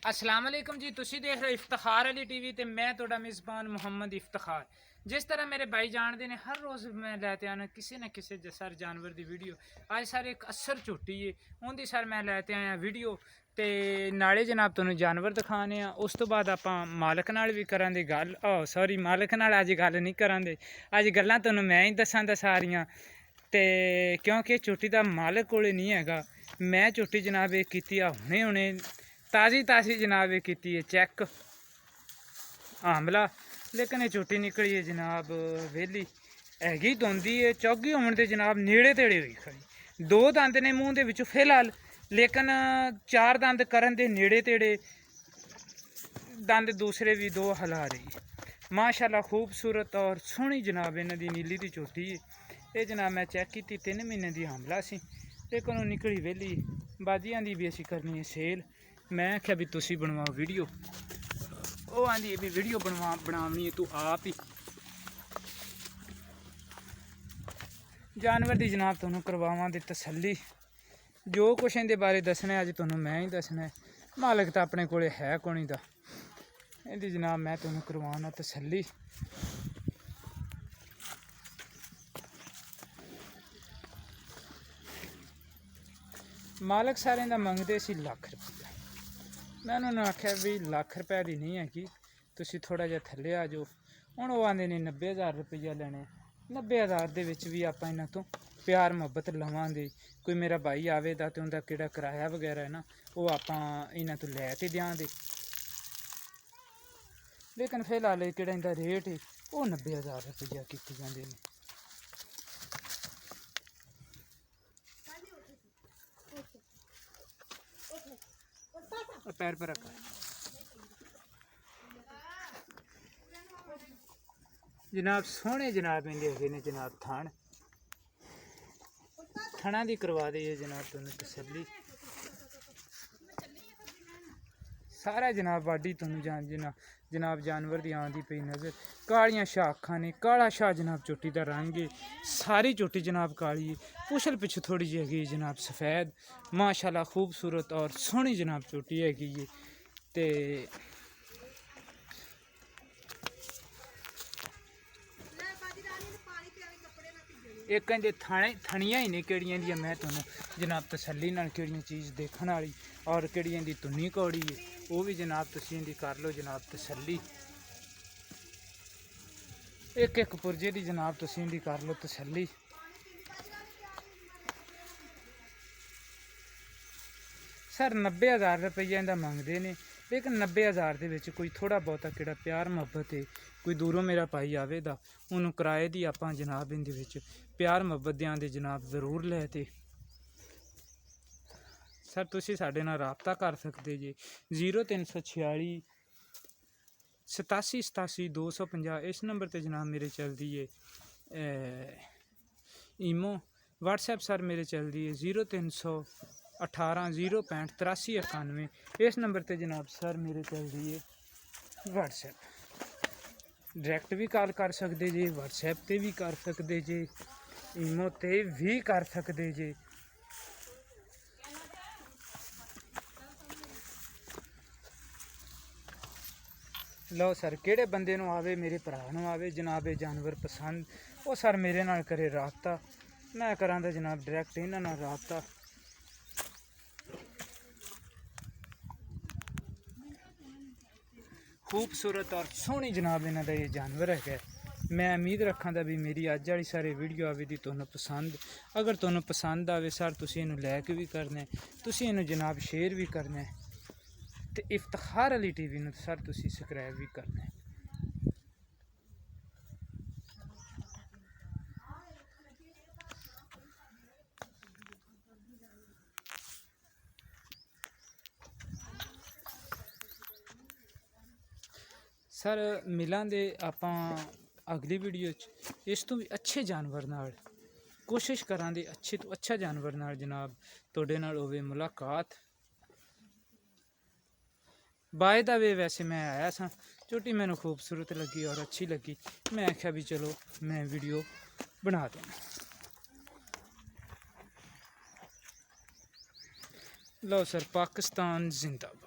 अस्सलाम वालेकुम जी। तुसी देख रहे इफ्तिखार अली टीवी ते मैं तोड़ा मेज़बान मुहम्मद इफ्तिखार। जिस तरह मेरे भाई जानते हैं हर रोज़ मैं लैते आना किसी न किसी सर जानवर की वीडियो। अज सर एक असर झुट्टी है उनकी सर मैं लैते आया वीडियो ते नाले जनाब तुहानू जानवर दिखाने उस तो बाद आप मालक नाल भी करां दे गल सॉरी मालक नाल अज गल नहीं करां दे। अज गल्लां तुहानू मैं ही दसां सारियां ते क्योंकि झुट्टी का मालक कोले नहीं हैगा। मैं झुट्टी जनाब एक की हुणे हुणे ताज़ी ताज़ी जनाब की है चैक आमला, लेकिन ये झुट्टी निकली है जनाब वेली हैगी धोंदी है चौगी होने के जनाब नेड़े तेड़े हुई खड़ी। दो दंद ने मूँह के विचों फिलहाल, लेकिन चार दंद करन दे नेड़े तेड़े दंद दूसरे भी दो हिला रही है। माशाल्लाह खूबसूरत और सोहनी जनाब इन्हां दी नीली दी झोटी है। ये जनाब मैं चैक की 3 महीने की आमला सी, लेकिन वो निकली वेली बाजियां दी भी असी करनी है सेल। मैं आख्या भी तुसी बनवाओ वीडियो, वो आंदी भी वीडियो बनावनी है तू आप ही। जानवर की जनाब तुहानू करवावां दे तसल्ली, जो कुछ इहदे बारे दसना अज तुहानू मैं ही दसना है। मालक तो अपने कोले है कोनी दा, इहदी जनाब मैं तुहानू करवाना तसल्ली। मालक सारे दा मंगदे सी लाख रुपया। मैं उन्होंने आख्या भी लाख रुपये की नहीं है कि तुसी थोड़ा जिहा थल्ले आ जाओ। हुण वो आंदे ने 90,000 रुपया लैने। 90,000 दे विच भी आपां इन्हां तो प्यार मुहब्बत लवांगे। कोई मेरा भाई आवेगा तो उनका किहड़ा किराया वगैरह है ना वो आपां इन्हां तो लै ते देंगे, लेकिन फिलहाल किहड़ा इनका रेट है वो 90,000 रुपया कीते जांदे ने। पैर पर रखा जनाब सोहने जनाब इहदे हैगे ने जनाब थान थणा दी करवा दी है जनाब तुहानू तसल्ली। सारा जनाब बाडी तुहानू जनाब जानवर की आंदी पई नज़र। कालियां शाह अखां ने, काला शाह जनाब चोटी का रंग है, सारी चोटी जनाब काली है, पुछल पिछू थोड़ी जी हैगी जनाब सफ़ेद। माशाल्लाह खूबसूरत और सोहनी जनाब चोटी हैगी है। ते एक कहते थनियां ही ने केड़ियां दी मैं तुहानू जनाब तसल्ली नाल केड़ियां चीज़ देखने वाली और केड़ियां दी तुन्नी कौड़ी है वो भी जनाब तुसीं इहदी कर लो जनाब तसल्ली। एक एक पुरजे की जनाब तुसीं इहदी कर लो तसल्ली। सर 90,000 रुपया इहदा मंगदे ने, लेकिन 90,000 दे विच कोई थोड़ा बहुता किहड़ा प्यार मुहब्बत है। कोई दूरों मेरा भाई आवेगा उन्होंने किराए की आपां जनाब इहदे विच प्यार मुहब्बत देंगे जनाब जरूर लै ते। सर तुसीं साडे नाल राबता कर सकते जे 0346 87 87 250 इस नंबर पर जनाब मेरे चलती है ईमो। व्हाट्सएप सर मेरे चलती है 0318 065 83 91। इस नंबर पर जनाब सर मेरे चलती है व्हाट्सएप। डायरैक्ट भी कॉल कर सकते जे, व्हाट्सएप ते भी कर सकते जे, ईमो ते भी कर सकते जे। लो सर किहड़े बंदे नूं आवे मेरे भरा नूं आवे जनाब ये जानवर पसंद वो सर मेरे नाल करे राबता, मैं करां दा जनाब डायरैक्ट इन्हां नाल राबता। खूबसूरत और सोहनी जनाब इन्हां दा ये जानवर है। मैं उम्मीद रखां दा भी मेरी अज वाली सारी वीडियो आवे दी तुहानू पसंद। अगर तुहानू पसंद आवे सर तुसीं इहनू लाइक भी करना है, तुसीं इहनू जनाब शेयर भी करना है ते इफ्तिखार अली टीवी नूं सर तुसीं सबसक्राइब भी करना है। सर मिलांगे आपां अगली वीडियो इस तो भी अच्छे जानवर नाल कोशिश करांगे, अच्छे तो अच्छा जानवर नाल जनाब तुहाडे नाल होवे मुलाकात। बाय द वे वैसे मैं आया सा झोटी मैनू खूबसूरत लगी और अच्छी लगी, मैं आख्या भी चलो मैं वीडियो बना देना। लो सर पाकिस्तान जिंदाबाद।